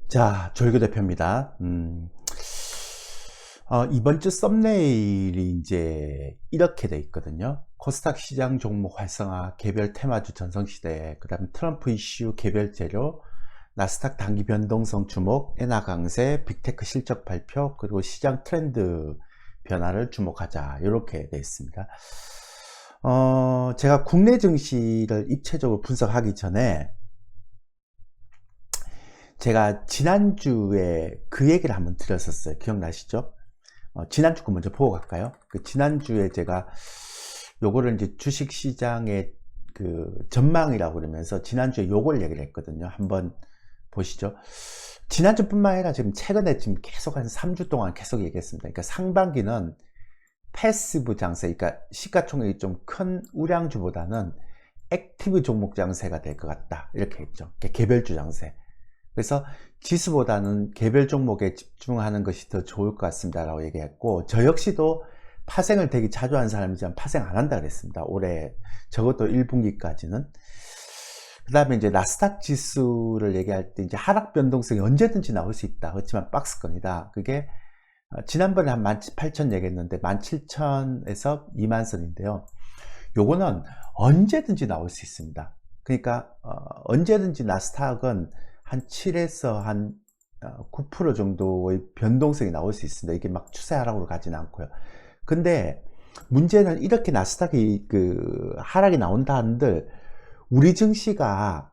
자, 조일구 대표입니다. 이번 주 썸네일이 이제 이렇게 돼 있거든요. 코스닥 시장 종목 활성화, 개별 테마주 전성시대, 그 다음에 트럼프 이슈 개별 재료, 나스닥 단기 변동성 주목, 엔화 강세, 빅테크 실적 발표, 그리고 시장 트렌드 변화를 주목하자. 이렇게 돼 있습니다. 제가 국내 증시를 입체적으로 분석하기 전에 제가 지난주에 그 얘기를 한번 드렸었어요. 기억나시죠? 지난주 거 먼저 보고 갈까요? 지난주에 제가 요거를 이제 주식시장의 그 전망이라고 그러면서 지난주에 요걸 얘기를 했거든요. 한번 보시죠. 지난주뿐만 아니라 지금 최근에 지금 계속 한 3주 동안 계속 얘기했습니다. 그러니까 상반기는 패시브 장세, 그러니까 시가총액이 좀 큰 우량주보다는 액티브 종목 장세가 될 것 같다. 이렇게 했죠. 그러니까 개별주 장세. 그래서 지수보다는 개별 종목에 집중하는 것이 더 좋을 것 같습니다 라고 얘기했고, 저 역시도 파생을 되게 자주 하는 사람이지만 파생 안 한다 그랬습니다. 올해 적어도 1분기까지는. 그 다음에 이제 나스닥 지수를 얘기할 때 이제 하락 변동성이 언제든지 나올 수 있다. 그렇지만 박스권이다. 그게 지난번에 한 18,000 얘기했는데 17,000에서 20,000선인데요. 요거는 언제든지 나올 수 있습니다. 그러니까 언제든지 나스닥은 한 7에서 한 9% 정도의 변동성이 나올 수 있습니다. 이게 막 추세 하락으로 가지는 않고요. 근데 문제는 이렇게 나스닥이 그 하락이 나온다 한들 우리 증시가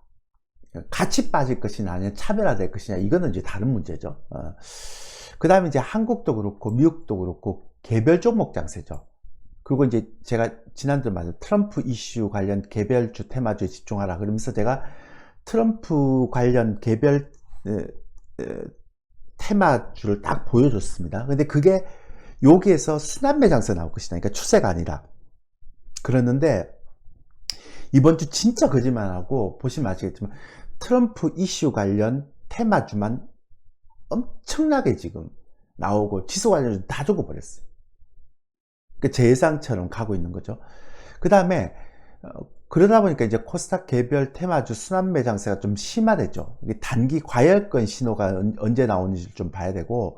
같이 빠질 것이냐 아니면 차별화될 것이냐, 이거는 이제 다른 문제죠. 그 다음에 이제 한국도 그렇고 미국도 그렇고 개별 종목 장세죠. 그리고 이제 제가 지난주에 말한 트럼프 이슈 관련 개별주 테마주에 집중하라 그러면서 제가 트럼프 관련 개별 테마주를 딱 보여줬습니다. 근데 그게 여기에서 순환매 장세 나올 것이다. 그러니까 추세가 아니라. 그랬는데 이번 주 진짜 거짓말하고, 보시면 아시겠지만 트럼프 이슈 관련 테마주만 엄청나게 지금 나오고 지수 관련주 다 죽어버렸어요. 그러니까 제 예상처럼 가고 있는 거죠. 그 다음에 그러다 보니까 이제 코스닥 개별 테마주 순환매 장세가 좀 심화되죠. 단기 과열권 신호가 언제 나오는지 좀 봐야 되고,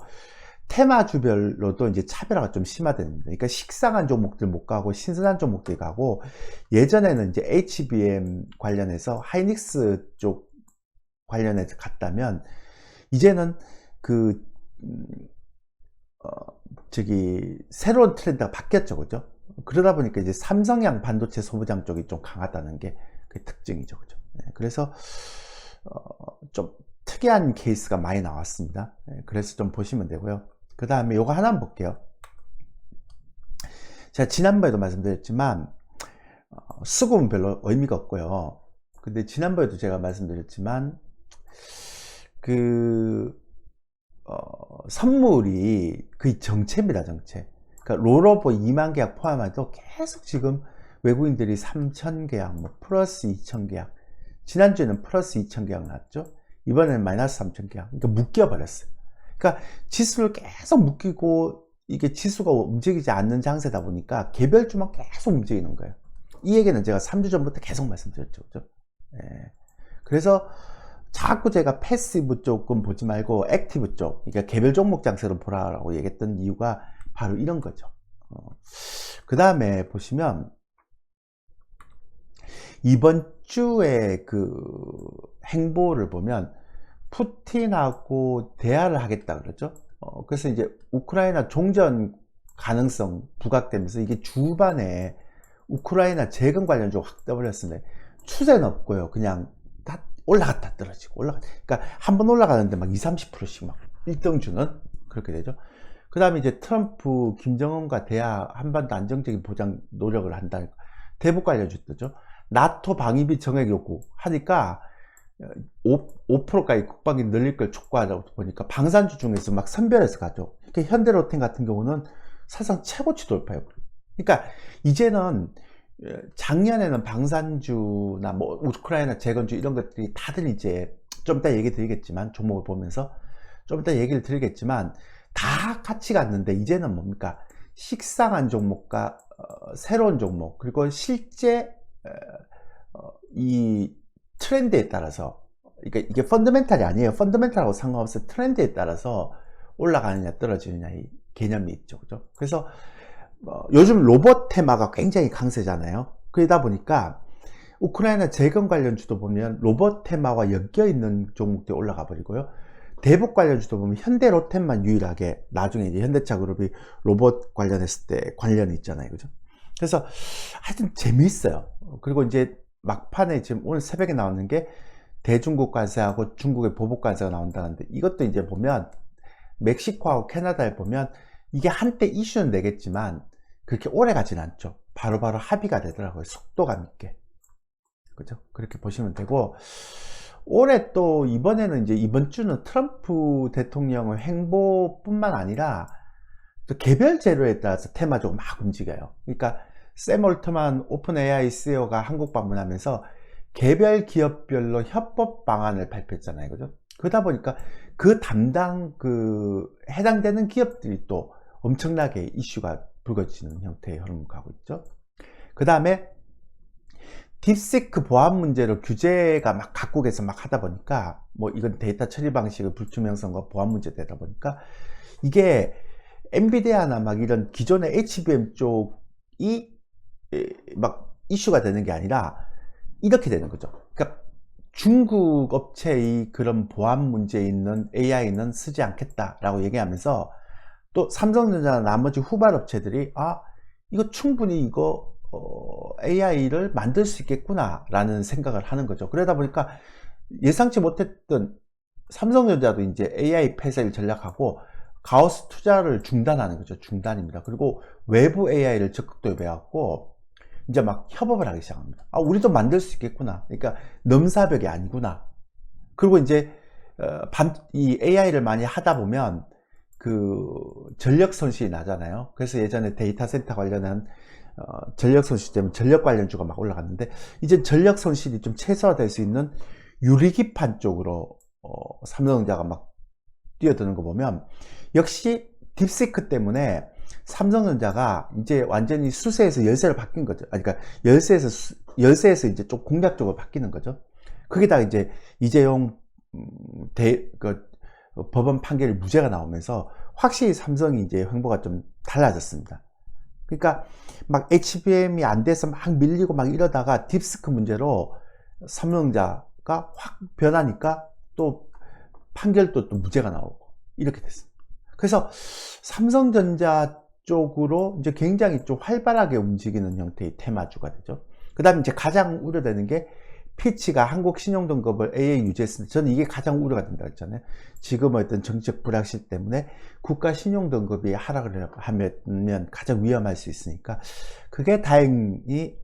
테마주별로도 이제 차별화가 좀 심화됩니다. 그러니까 식상한 종목들 못 가고 신선한 종목들 가고, 예전에는 이제 HBM 관련해서 하이닉스 쪽 관련해서 갔다면 이제는 그 새로운 트렌드가 바뀌었죠, 그죠? 그러다 보니까 이제 삼성양 반도체 소부장 쪽이 좀 강하다는 게 그 특징이죠, 그죠? 그래서 좀 특이한 케이스가 많이 나왔습니다. 그래서 좀 보시면 되고요. 그 다음에 요거 하나 볼게요. 제가 지난번에도 말씀드렸지만 수급은 별로 의미가 없고요. 근데 지난번에도 제가 말씀드렸지만 선물이 거의 정체입니다, 정체. 그러니까 롤오버 2만 계약 포함해도 계속 지금 외국인들이 3,000계약, 뭐 플러스 2,000계약, 지난주에는 플러스 2,000계약 나왔죠. 이번에는 마이너스 3,000계약. 그러니까 묶여버렸어요. 그러니까 지수를 계속 묶이고, 이게 지수가 움직이지 않는 장세다 보니까 개별주만 계속 움직이는 거예요. 이 얘기는 제가 3주 전부터 계속 말씀드렸죠, 그죠? 그래서 자꾸 제가 패시브 쪽은 보지 말고 액티브 쪽, 그러니까 개별 종목 장세로 보라고 얘기했던 이유가 바로 이런 거죠. 그 다음에 보시면 이번 주에 그 행보를 보면 푸틴하고 대화를 하겠다 그러죠. 그래서 이제 우크라이나 종전 가능성 부각되면서 이게 주반에 우크라이나 재건 관련주가 확 떠버렸습니다. 추세는 없고요. 그냥 다 올라갔다 떨어지고 올라갔다. 그러니까 한 번 올라가는데 막 20, 30%씩 막 1등주는 그렇게 되죠. 그 다음에 이제 트럼프, 김정은과 대화, 한반도 안정적인 보장 노력을 한다. 대북 관련주 뜨죠. 나토 방위비 정액 요구 하니까 5%까지 국방비 늘릴 걸 촉구하다 보니까 방산주 중에서 막 선별해서 가죠. 그러니까 현대로템 같은 경우는 사상 최고치 돌파해요. 그러니까 이제는 작년에는 방산주나 뭐 우크라이나 재건주 이런 것들이 다들 이제 좀 이따 얘기 드리겠지만, 종목을 보면서 좀 이따 얘기를 드리겠지만 다 같이 갔는데 이제는 뭡니까? 식상한 종목과 새로운 종목, 그리고 실제 이 트렌드에 따라서 그러니까 이게 펀더멘탈이 아니에요. 펀더멘탈하고 상관없어요. 트렌드에 따라서 올라가느냐 떨어지느냐 이 개념이 있죠. 그죠? 그래서 요즘 로봇 테마가 굉장히 강세잖아요. 그러다 보니까 우크라이나 재건 관련주도 보면 로봇 테마와 엮여 있는 종목들이 올라가 버리고요. 대북 관련주도 보면 현대로템만 유일하게 나중에 이제 현대차 그룹이 로봇 관련했을 때 관련이 있잖아요. 그죠? 그래서 하여튼 재미있어요. 그리고 이제 막판에 지금 오늘 새벽에 나오는 게 대중국 관세하고 중국의 보복 관세가 나온다는데 이것도 이제 보면 멕시코하고 캐나다에 보면 이게 한때 이슈는 되겠지만 그렇게 오래 가진 않죠. 바로바로 합의가 되더라고요. 속도감 있게. 그죠? 그렇게 보시면 되고, 올해 또 이번에는 이제 이번 주는 트럼프 대통령의 행보뿐만 아니라 또 개별 재료에 따라서 테마적으로 막 움직여요. 그러니까 샘 올트만 오픈 AI CEO가 한국 방문하면서 개별 기업별로 협업 방안을 발표했잖아요. 그죠? 그러다 보니까 그 담당 해당되는 기업들이 또 엄청나게 이슈가 불거지는 형태의 흐름을 가고 있죠. 그 다음에 딥시크 보안 문제로 규제가 막 각국에서 막 하다 보니까 뭐 이건 데이터 처리 방식의 불투명성과 보안 문제 되다 보니까 이게 엔비디아나 막 이런 기존의 HBM 쪽이 막 이슈가 되는 게 아니라 이렇게 되는 거죠. 그러니까 중국 업체의 그런 보안 문제에 있는 AI는 쓰지 않겠다라고 얘기하면서 또 삼성전자나 나머지 후발 업체들이 이거 충분히 이거 AI를 만들 수 있겠구나 라는 생각을 하는 거죠. 그러다 보니까 예상치 못했던 삼성전자도 이제 AI 폐쇄를 전략하고 가오스 투자를 중단하는 거죠. 중단입니다. 그리고 외부 AI를 적극 도입해갖고 이제 막 협업을 하기 시작합니다. 우리도 만들 수 있겠구나. 그러니까 넘사벽이 아니구나. 그리고 이제 이 AI를 많이 하다 보면 전력 손실이 나잖아요. 그래서 예전에 데이터 센터 관련한 전력 손실 때문에 전력 관련주가 막 올라갔는데 이제 전력 손실이 좀 최소화될 수 있는 유리기판 쪽으로 삼성전자가 막 뛰어드는 거 보면 역시 딥시크 때문에 삼성전자가 이제 완전히 수세에서 열세로 바뀐 거죠. 그러니까 열세에서 이제 좀 공략적으로 바뀌는 거죠. 거기다가 이제 이재용 법원 판결이 무죄가 나오면서 확실히 삼성이 이제 행보가 좀 달라졌습니다. 그러니까 막 HBM이 안 돼서 막 밀리고 막 이러다가 딥시크 문제로 삼성전자가 확 변하니까 또 판결도 또 무죄가 나오고 이렇게 됐습니다. 그래서 삼성전자 쪽으로 이제 굉장히 좀 활발하게 움직이는 형태의 테마주가 되죠. 그 다음에 이제 가장 우려되는 게 피치가 한국 신용등급을 AA 유지했습니다. 저는 이게 가장 우려가 된다 했잖아요. 지금 어떤 정치적 불확실 때문에 국가 신용등급이 하락을 하면 가장 위험할 수 있으니까 그게 다행히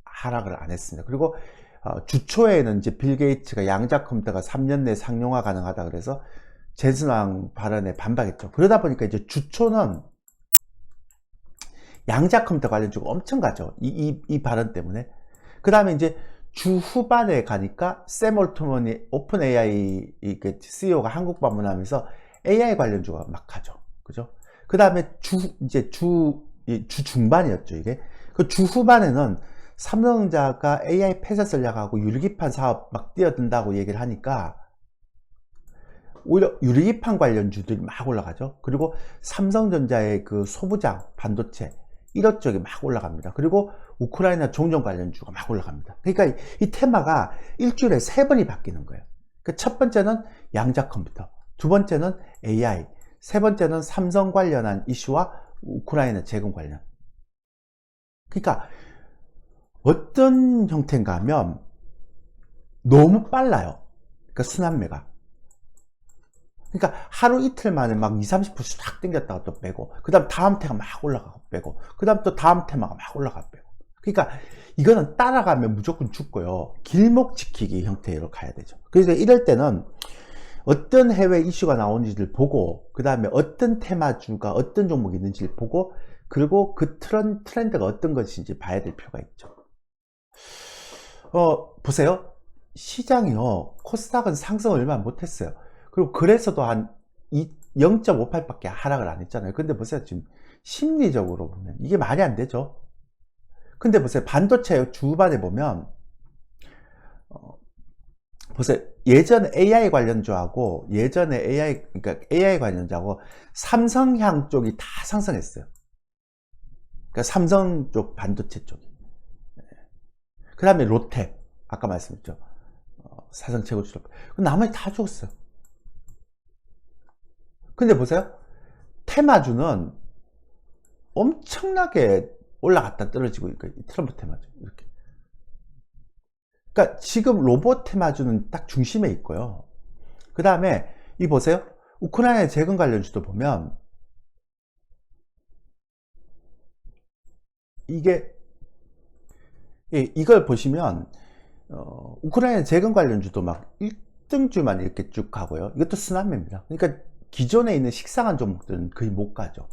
하락을 안 했습니다. 그리고 주초에는 이제 빌 게이츠가 양자 컴퓨터가 3년 내 상용화 가능하다 그래서 젠슨왕 발언에 반박했죠. 그러다 보니까 이제 주초는 양자 컴퓨터 관련주가 엄청 가죠. 이 발언 때문에. 그 다음에 이제 주 후반에 가니까 샘 올트먼이 오픈 AI CEO가 한국 방문하면서 AI 관련주가 막 가죠. 그죠? 그 다음에 주 중반이었죠, 이게. 그 주 후반에는 삼성전자가 AI 폐쇄 전략하고 유리기판 사업 막 뛰어든다고 얘기를 하니까 오히려 유리기판 관련주들이 막 올라가죠. 그리고 삼성전자의 소부장 반도체 이런 쪽이 막 올라갑니다. 그리고 우크라이나 종전 관련주가 막 올라갑니다. 그러니까 이 테마가 일주일에 3번이 바뀌는 거예요. 첫 번째는 양자 컴퓨터, 두 번째는 AI, 세 번째는 삼성 관련한 이슈와 우크라이나 재건 관련. 그러니까 어떤 형태인가 하면 너무 빨라요. 그러니까 순환매가. 그러니까 하루 이틀 만에 막 20, 30% 쫙 땡겼다가 또 빼고, 그 다음 다음 테마 막 올라가고 빼고, 그 다음 또 다음 테마가 막 올라가고 빼고. 그러니까 이거는 따라가면 무조건 죽고요. 길목 지키기 형태로 가야 되죠. 그래서 이럴 때는 어떤 해외 이슈가 나오는지를 보고, 그 다음에 어떤 테마주가 어떤 종목이 있는지를 보고, 그리고 그 트렌드가 어떤 것인지 봐야 될 필요가 있죠. 보세요. 시장이요. 코스닥은 상승 얼마 못했어요. 그리고 그래서도 한 0.58밖에 하락을 안 했잖아요. 근데 보세요. 지금 심리적으로 보면 이게 말이 안 되죠. 근데 보세요. 반도체 주반에 보면 보세요. 예전 AI 관련주하고 예전에 그러니까 AI 관련주하고 삼성향 쪽이 다 상승했어요. 그러니까 삼성 쪽 반도체 쪽이. 그 다음에 롯데, 아까 말씀드렸죠. 사상 최고 주력. 나머지 다 죽었어요. 근데 보세요. 테마주는 엄청나게 올라갔다 떨어지고, 그러니까 트럼프 테마주. 이렇게. 그러니까 지금 로봇 테마주는 딱 중심에 있고요. 그 다음에 이 보세요. 우크라이나 재건 관련주도 보면 이걸 보시면 우크라이나 재건 관련주도 막 1등주만 이렇게 쭉 가고요. 이것도 쓰나미입니다. 그러니까 기존에 있는 식상한 종목들은 거의 못 가죠.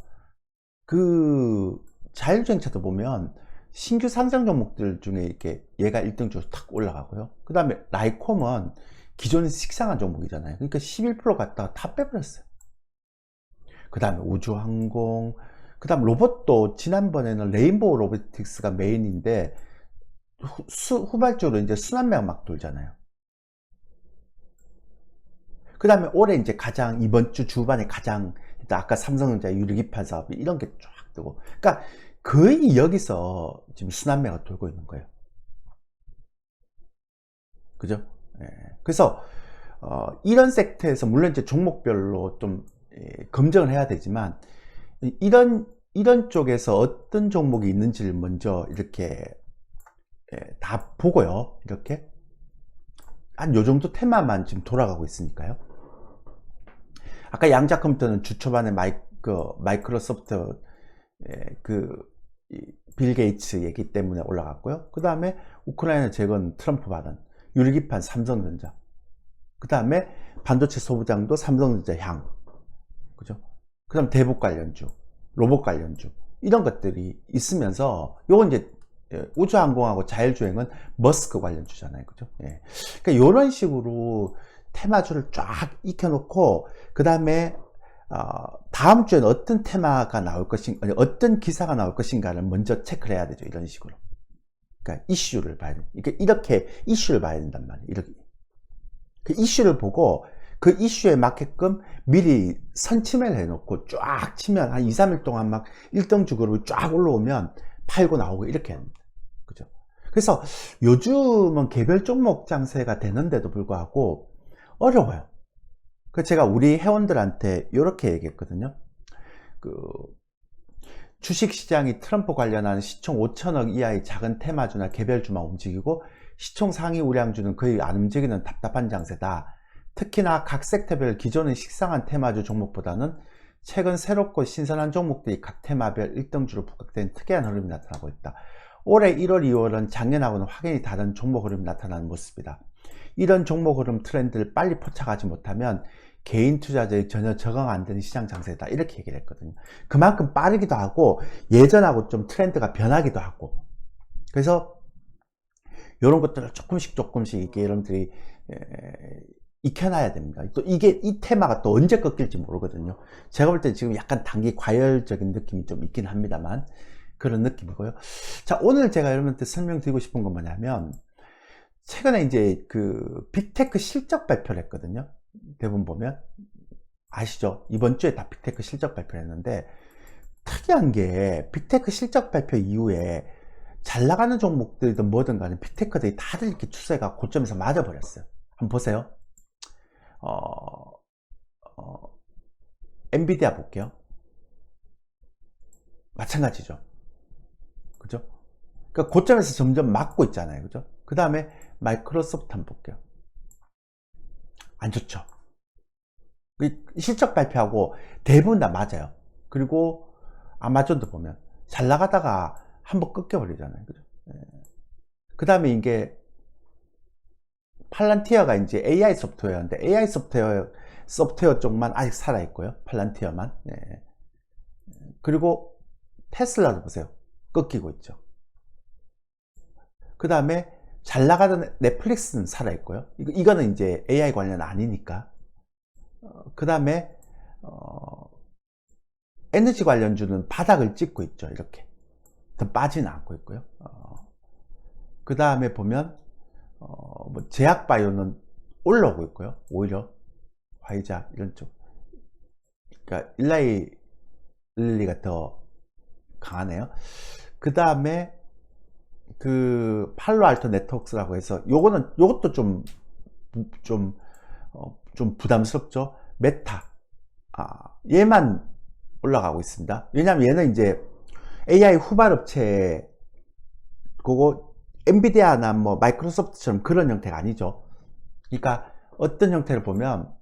그 자율주행차도 보면 신규 상장 종목들 중에 이렇게 얘가 1등주로 탁 올라가고요. 그 다음에 라이콤은 기존에 식상한 종목이잖아요. 그러니까 11% 갔다가 다 빼버렸어요. 그 다음에 우주항공, 그 다음 로봇도 지난번에는 레인보우 로보틱스가 메인인데 후발주로 이제 순환매가 막 돌잖아요. 그 다음에 올해 이제 가장 이번 주 주반에 가장 아까 삼성전자 유리기판 사업 이런 게 쫙 뜨고, 그러니까 거의 여기서 지금 순환매가 돌고 있는 거예요. 그죠? 예. 그래서 이런 섹터에서 물론 이제 종목별로 좀 검증을 해야 되지만 이런 쪽에서 어떤 종목이 있는지를 먼저 이렇게 다 보고요. 이렇게 한 요 정도 테마만 지금 돌아가고 있으니까요. 아까 양자 컴퓨터는 주 초반에 마이크로소프트 빌 게이츠 얘기 때문에 올라갔고요. 그 다음에 우크라이나 재건 트럼프 발언, 유리기판 삼성전자, 그 다음에 반도체 소부장도 삼성전자 향, 그죠? 그 다음 대북 관련주, 로봇 관련주 이런 것들이 있으면서 요건 이제 우주항공하고 자율주행은 머스크 관련주잖아요. 그죠? 예. 그러니까 이런 식으로 테마주를 쫙 익혀놓고, 그 다음에 다음 주에는 어떤 테마가 나올 것인가, 어떤 기사가 나올 것인가를 먼저 체크를 해야 되죠. 이런 식으로. 그러니까 이슈를 봐야 돼. 이렇게 이슈를 봐야 된단 말이에요. 이렇게. 그 이슈를 보고 그 이슈에 맞게끔 미리 선침을 해놓고 쫙 치면 한 2, 3일 동안 막 1등주 그룹이 쫙 올라오면 팔고 나오고 이렇게 합니다. 그죠? 그래서 요즘은 개별 종목 장세가 되는데도 불구하고 어려워요. 그래서 제가 우리 회원들한테 이렇게 얘기했거든요. 주식시장이 트럼프 관련한 시총 5천억 이하의 작은 테마주나 개별주만 움직이고 시총 상위 우량주는 거의 안 움직이는 답답한 장세다. 특히나 각 섹터별 기존의 식상한 테마주 종목보다는 최근 새롭고 신선한 종목들이 각 테마별 1등주로 부각된 특이한 흐름이 나타나고 있다. 올해 1월, 2월은 작년하고는 확연히 다른 종목 흐름이 나타나는 모습이다. 이런 종목 흐름 트렌드를 빨리 포착하지 못하면 개인 투자자의 전혀 적응 안 되는 시장 장세다. 이렇게 얘기를 했거든요. 그만큼 빠르기도 하고 예전하고 좀 트렌드가 변하기도 하고, 그래서 이런 것들을 조금씩 이렇게 여러분들이 익혀놔야 됩니다. 또 이 테마가 또 언제 꺾일지 모르거든요. 제가 볼 때 지금 약간 단기 과열적인 느낌이 좀 있긴 합니다만 그런 느낌이고요. 자, 오늘 제가 여러분한테 설명드리고 싶은 건 뭐냐면, 최근에 이제 빅테크 실적 발표를 했거든요. 대부분 보면 아시죠? 이번 주에 다 빅테크 실적 발표를 했는데, 특이한 게 빅테크 실적 발표 이후에 잘 나가는 종목들이든 뭐든 간에 빅테크들이 다들 이렇게 추세가 고점에서 맞아버렸어요. 한번 보세요. 엔비디아 볼게요. 마찬가지죠. 그죠? 그러니까 고점에서 점점 맞고 있잖아요. 그죠? 그 다음에 마이크로소프트 한번 볼게요. 안 좋죠. 실적 발표하고 대부분 다 맞아요. 그리고 아마존도 보면 잘 나가다가 한번 꺾여버리잖아요. 그죠? 그 다음에 이게 팔란티어가 이제 AI 소프트웨어인데 AI 소프트웨어 쪽만 아직 살아있고요. 팔란티어만. 그리고 테슬라도 보세요. 꺾이고 있죠. 그 다음에 잘 나가던 넷플릭스는 살아있고요. 이거는 이제 AI 관련 아니니까. 그 다음에 에너지 관련주는 바닥을 찍고 있죠. 이렇게 더 빠지는 않고 있고요. 그 다음에 보면 제약바이오는 올라오고 있고요. 오히려 화이자 이런 쪽, 그러니까 일라이 릴리가 더 강하네요. 그 다음에 그 팔로알토 네트워크스라고 해서 요것도 좀 부담스럽죠. 메타, 얘만 올라가고 있습니다. 왜냐하면 얘는 이제 AI 후발업체, 그거 엔비디아나 뭐 마이크로소프트처럼 그런 형태가 아니죠. 그러니까 어떤 형태를 보면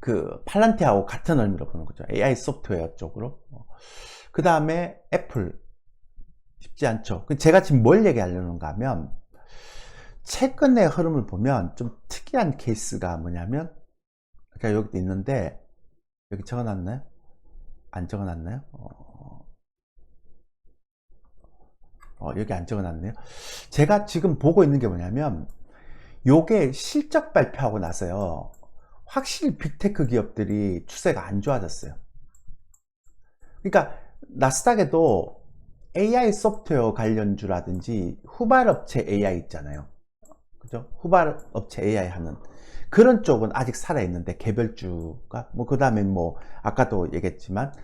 그 팔란티아하고 같은 의미로 보는 거죠. AI 소프트웨어 쪽으로. 그 다음에 애플 쉽지 않죠. 제가 지금 뭘 얘기하려는가 하면, 최근의 흐름을 보면 좀 특이한 케이스가 뭐냐면, 제가 여기도 있는데, 여기 적어놨나요? 안 적어놨나요? 여기 안 적어놨네요. 제가 지금 보고 있는 게 뭐냐면, 요게 실적 발표하고 나서요, 확실히 빅테크 기업들이 추세가 안 좋아졌어요. 그러니까 나스닥에도 AI 소프트웨어 관련주라든지 후발업체 AI 있잖아요. 그죠? 후발업체 AI 하는 그런 쪽은 아직 살아있는데, 개별주가 그 다음에 뭐 아까도 얘기했지만,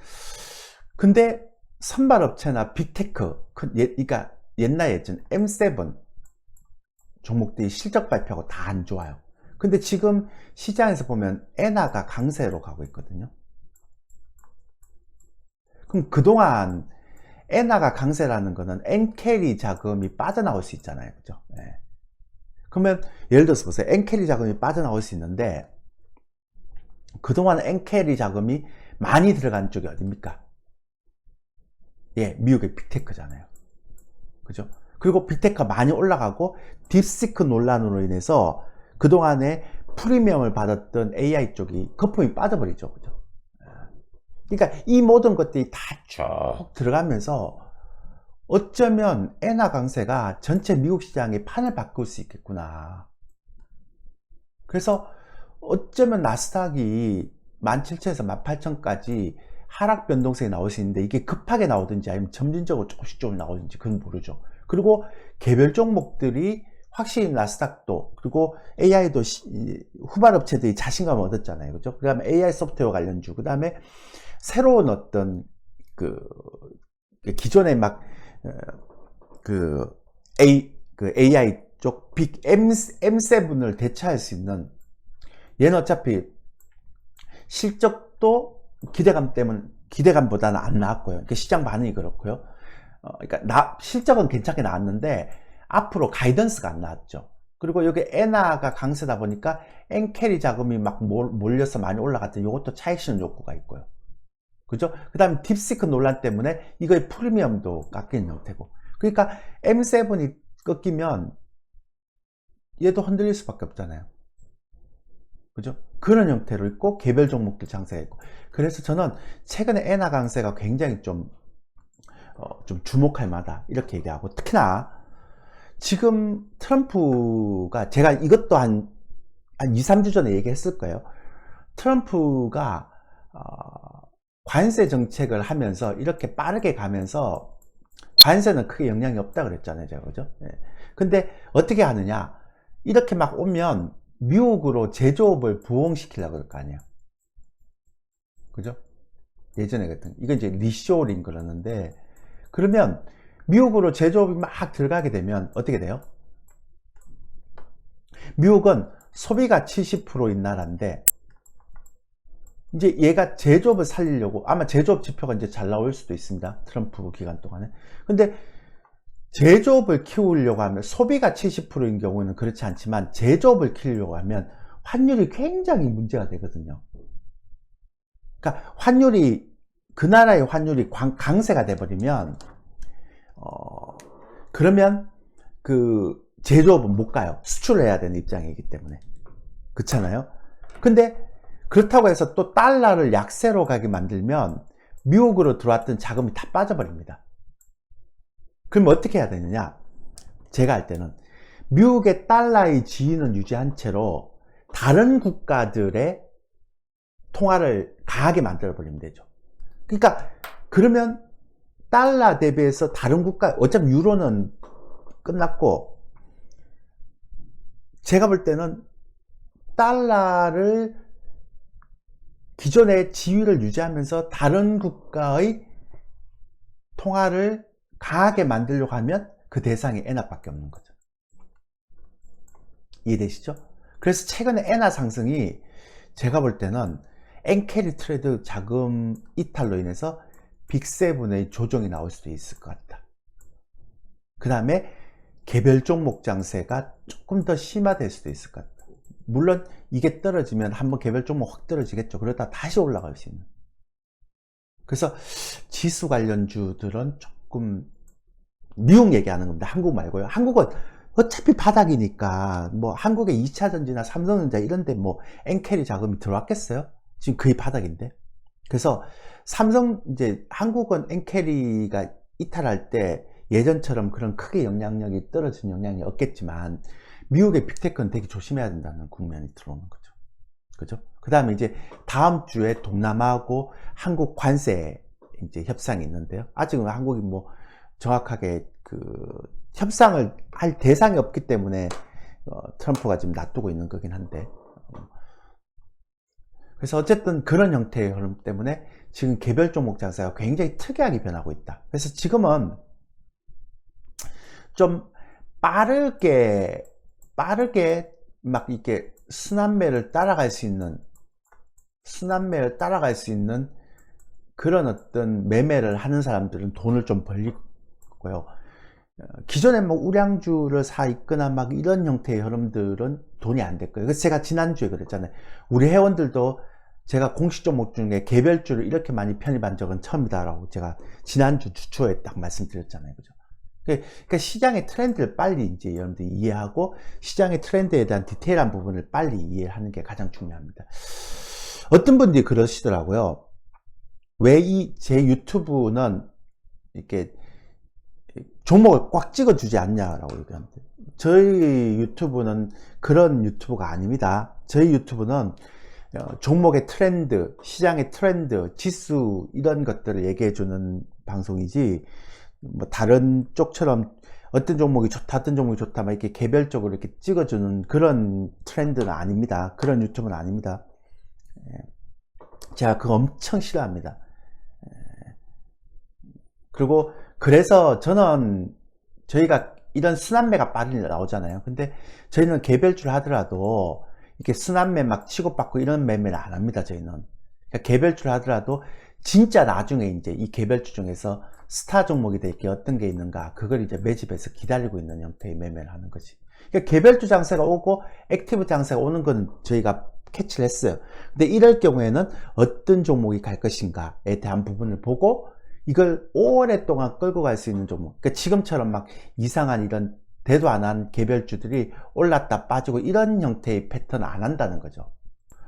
근데 선발업체나 빅테크, 그러니까 옛날 예전 M7 종목들이 실적 발표하고 다 안 좋아요. 근데 지금 시장에서 보면 엔화가 강세로 가고 있거든요. 그럼 그동안 엔화가 강세라는 거는 엔캐리 자금이 빠져나올 수 있잖아요. 그죠? 네. 그러면 예를 들어서 보세요. 엔캐리 자금이 빠져나올 수 있는데, 그동안 엔캐리 자금이 많이 들어간 쪽이 어딥니까? 예, 미국의 빅테크잖아요. 그죠? 그리고 빅테크가 많이 올라가고 딥시크 논란으로 인해서 그동안에 프리미엄을 받았던 AI 쪽이 거품이 빠져버리죠. 그죠? 그러니까 이 모든 것들이 다 쭉 들어가면서 어쩌면 엔화 강세가 전체 미국 시장의 판을 바꿀 수 있겠구나. 그래서 어쩌면 나스닥이 17,000에서 18,000까지 하락 변동성이 나올 수 있는데, 이게 급하게 나오든지 아니면 점진적으로 조금씩 나오든지 그건 모르죠. 그리고 개별 종목들이 확실히 나스닥도, 그리고 AI도 후발업체들이 자신감을 얻었잖아요. 그죠? 그 다음에 AI 소프트웨어 관련주, 그 다음에 새로운 어떤 기존에 막 AI 쪽 빅 M7을 대체할 수 있는, 얘는 어차피 실적도 기대감보다는 안 나왔고요. 그러니까 시장 반응이 그렇고요. 그러니까 실적은 괜찮게 나왔는데 앞으로 가이던스가 안 나왔죠. 그리고 여기 엔화가 강세다 보니까 엔캐리 자금이 막 몰려서 많이 올라갔던, 이것도 차익실현 욕구가 있고요. 그죠? 그 다음에 딥시크 논란 때문에 이거의 프리미엄도 깎이는 형태고. 그러니까 M7이 꺾이면 얘도 흔들릴 수밖에 없잖아요. 그죠? 그런 형태로 있고, 개별 종목들 장세가 있고. 그래서 저는 최근에 엔화 강세가 굉장히 좀 주목할 만하다, 이렇게 얘기하고, 특히나 지금 트럼프가, 제가 이것도 한 2, 3주 전에 얘기했을 거예요. 트럼프가 관세 정책을 하면서 이렇게 빠르게 가면서 관세는 크게 영향이 없다 그랬잖아요, 제가. 그죠? 예. 근데 어떻게 하느냐, 이렇게 막 오면 미국으로 제조업을 부흥시키려고 그럴 거 아니에요. 그죠? 예전에 그랬던, 이건 이제 리쇼링 그러는데, 그러면 미국으로 제조업이 막 들어가게 되면 어떻게 돼요? 미국은 소비가 70%인 나라인데, 이제 얘가 제조업을 살리려고, 아마 제조업 지표가 이제 잘 나올 수도 있습니다. 트럼프 기간 동안에. 근데 제조업을 키우려고 하면, 소비가 70%인 경우는 그렇지 않지만 제조업을 키우려고 하면 환율이 굉장히 문제가 되거든요. 그러니까 그 나라의 환율이 강세가 돼버리면 그러면 그 제조업은 못 가요. 수출을 해야 되는 입장이기 때문에. 그렇잖아요. 근데 그렇다고 해서 또 달러를 약세로 가게 만들면 미국으로 들어왔던 자금이 다 빠져버립니다. 그럼 어떻게 해야 되느냐? 제가 할 때는 미국의 달러의 지위는 유지한 채로 다른 국가들의 통화를 강하게 만들어 버리면 되죠. 그러니까 그러면 달러 대비해서 다른 국가, 어차피 유로는 끝났고, 제가 볼 때는 달러를 기존의 지위를 유지하면서 다른 국가의 통화를 강하게 만들려고 하면 그 대상이 엔화밖에 없는 거죠. 이해되시죠? 그래서 최근에 엔화 상승이 제가 볼 때는 엔캐리 트레이드 자금 이탈로 인해서 빅7의 조정이 나올 수도 있을 것 같다. 그 다음에 개별 종목 장세가 조금 더 심화될 수도 있을 것 같다. 물론 이게 떨어지면 한번 개별 종목 확 떨어지겠죠. 그러다 다시 올라갈 수 있는. 그래서 지수 관련주들은 조금 미국 얘기하는 겁니다. 한국 말고요. 한국은 어차피 바닥이니까 뭐 한국의 2차전지나 삼성전자 이런데 뭐 엔캐리 자금이 들어왔겠어요? 지금 거의 바닥인데. 그래서 이제 한국은 엔캐리가 이탈할 때 예전처럼 그런 크게 영향력이 떨어진 영향이 없겠지만 미국의 빅테크는 되게 조심해야 된다는 국면이 들어오는 거죠. 그죠? 그 다음에 이제 다음 주에 동남아하고 한국 관세 이제 협상이 있는데요. 아직은 한국이 뭐 정확하게 그 협상을 할 대상이 없기 때문에 트럼프가 지금 놔두고 있는 거긴 한데, 그래서 어쨌든 그런 형태의 흐름 때문에 지금 개별 종목 장세가 굉장히 특이하게 변하고 있다. 그래서 지금은 좀 빠르게 막 이렇게 순환매를 따라갈 수 있는 그런 어떤 매매를 하는 사람들은 돈을 좀 벌리고요. 기존에 뭐 우량주를 사 있거나 막 이런 형태의 흐름들은 돈이 안 될 거예요. 그래서 제가 지난주에 그랬잖아요. 우리 회원들도 제가 공식 종목 중에 개별주를 이렇게 많이 편입한 적은 처음이다라고 제가 지난주 주초에 딱 말씀드렸잖아요. 그죠? 그러니까 시장의 트렌드를 빨리 이제 여러분들이 이해하고 시장의 트렌드에 대한 디테일한 부분을 빨리 이해하는 게 가장 중요합니다. 어떤 분들이 그러시더라고요. 왜 제 유튜브는 이렇게 종목을 꽉 찍어주지 않냐라고 얘기합니다. 저희 유튜브는 그런 유튜브가 아닙니다. 저희 유튜브는 종목의 트렌드, 시장의 트렌드, 지수 이런 것들을 얘기해주는 방송이지 뭐 다른 쪽처럼 어떤 종목이 좋다, 어떤 종목이 좋다 막 이렇게 개별적으로 이렇게 찍어주는 그런 트렌드는 아닙니다. 그런 유튜브는 아닙니다. 제가 그거 엄청 싫어합니다. 그리고 그래서 저는 저희가 이런 순환매가 빨리 나오잖아요. 근데 저희는 개별주를 하더라도 이렇게 순환매 막 치고받고 이런 매매는 안 합니다. 저희는 그러니까 개별주를 하더라도 진짜 나중에 이제 이 개별주 중에서 스타 종목이 될 게 어떤 게 있는가 그걸 이제 매집해서 기다리고 있는 형태의 매매를 하는 거지. 그러니까 개별주 장세가 오고 액티브 장세가 오는 건 저희가 캐치를 했어요. 근데 이럴 경우에는 어떤 종목이 갈 것인가에 대한 부분을 보고 이걸 오랫동안 끌고 갈 수 있는 종목, 그러니까 지금처럼 막 이상한 이런 대도 안 한 개별주들이 올랐다 빠지고 이런 형태의 패턴을 안 한다는 거죠.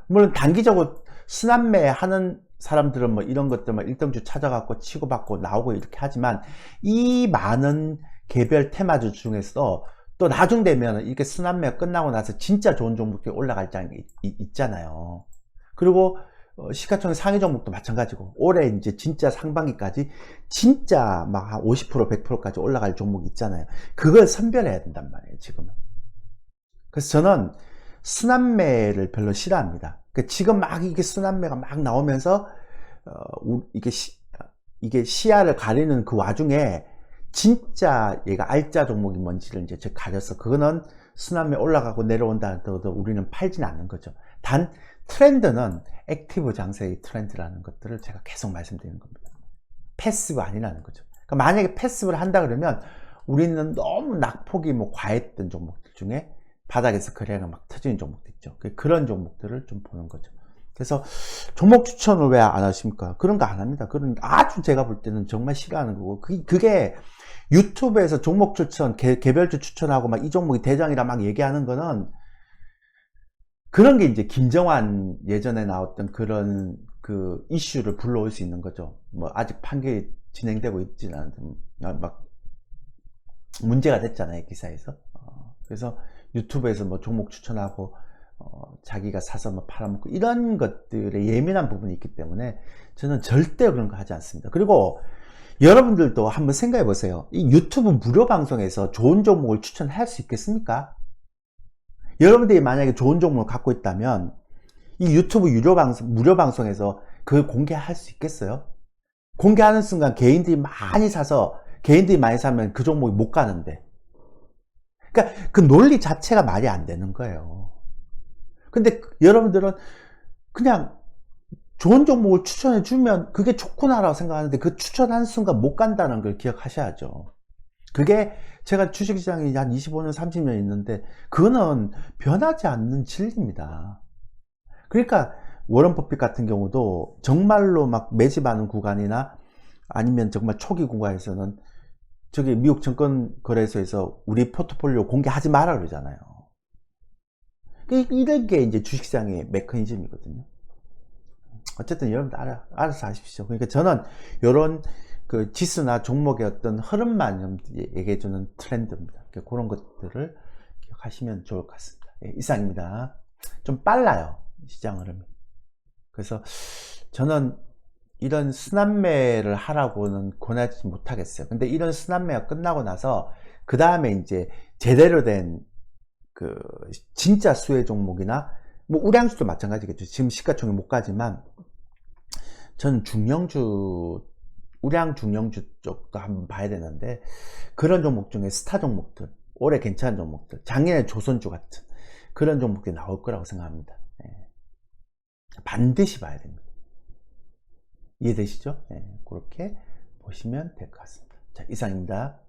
물론 단기적으로 순환매 하는 사람들은 뭐 이런 것들 뭐 일등주 찾아갖고 치고받고 나오고 이렇게 하지만 이 많은 개별 테마주 중에서 또 나중 되면 이렇게 순환매가 끝나고 나서 진짜 좋은 종목들이 올라갈 장이 있잖아요. 그리고 시가총액 상위 종목도 마찬가지고 올해 이제 진짜 상반기까지 진짜 막 한 50% 100%까지 올라갈 종목이 있잖아요. 그걸 선별해야 된단 말이에요 지금은. 그래서 저는 순환매를 별로 싫어합니다. 그러니까 지금 막 이게 순환매가 막 나오면서 이게 시야를 가리는 그 와중에 진짜 얘가 알짜 종목이 뭔지를 이제 제가 가려서 그거는 순환매 올라가고 내려온다 하더라도 우리는 팔지는 않는 거죠. 단 트렌드는 액티브 장세의 트렌드라는 것들을 제가 계속 말씀드리는 겁니다. 패시브 아니라는 거죠. 그러니까 만약에 패시브를 한다 그러면 우리는 너무 낙폭이 뭐 과했던 종목들 중에 바닥에서 거래가 막 터지는 종목들 있죠. 그런 종목들을 좀 보는 거죠. 그래서 종목 추천을 왜 안 하십니까? 그런 거 안 합니다. 그런 아주 제가 볼 때는 정말 싫어하는 거고 그게 유튜브에서 종목 추천, 개별주 추천하고 막 이 종목이 대장이라 막 얘기하는 거는 그런 게 이제 김정환 예전에 나왔던 그런 그 이슈를 불러올 수 있는 거죠. 뭐 아직 판결이 진행되고 있지는 않은데 막 문제가 됐잖아요 기사에서. 그래서 유튜브에서 뭐 종목 추천하고 자기가 사서 뭐 팔아먹고 이런 것들에 예민한 부분이 있기 때문에 저는 절대 그런 거 하지 않습니다. 그리고 여러분들도 한번 생각해 보세요. 이 유튜브 무료 방송에서 좋은 종목을 추천할 수 있겠습니까? 여러분들이 만약에 좋은 종목을 갖고 있다면 이 유튜브 무료 방송에서 그걸 공개할 수 있겠어요? 공개하는 순간 개인들이 많이 사면 그 종목이 못 가는데. 그러니까 그 논리 자체가 말이 안 되는 거예요. 근데 여러분들은 그냥 좋은 종목을 추천해 주면 그게 좋구나라고 생각하는데 그 추천하는 순간 못 간다는 걸 기억하셔야죠. 그게 제가 주식시장에 한 25년, 30년 있는데 그거는 변하지 않는 진리입니다. 그러니까 워런 버핏 같은 경우도 정말로 막 매집하는 구간이나 아니면 정말 초기 구간에서는 저기 미국 증권거래소에서 우리 포트폴리오 공개하지 마라 그러잖아요. 이런 게 이제 주식시장의 메커니즘이거든요. 어쨌든 여러분들 알아서 하십시오. 그러니까 저는 이런 그 지수나 종목의 어떤 흐름만 얘기해주는 트렌드입니다. 그런 것들을 기억하시면 좋을 것 같습니다. 예, 이상입니다. 좀 빨라요, 시장 흐름이. 그래서 저는 이런 순환매를 하라고는 권하지 못하겠어요. 근데 이런 순환매가 끝나고 나서 그 다음에 이제 제대로 된 그 진짜 수혜 종목이나 뭐 우량주도 마찬가지겠죠. 지금 시가총액 못 가지만 저는 우량 중량주 쪽도 한번 봐야 되는데 그런 종목 중에 스타 종목들, 올해 괜찮은 종목들, 작년에 조선주 같은 그런 종목들이 나올 거라고 생각합니다. 예. 반드시 봐야 됩니다. 이해되시죠? 예. 그렇게 보시면 될 것 같습니다. 자, 이상입니다.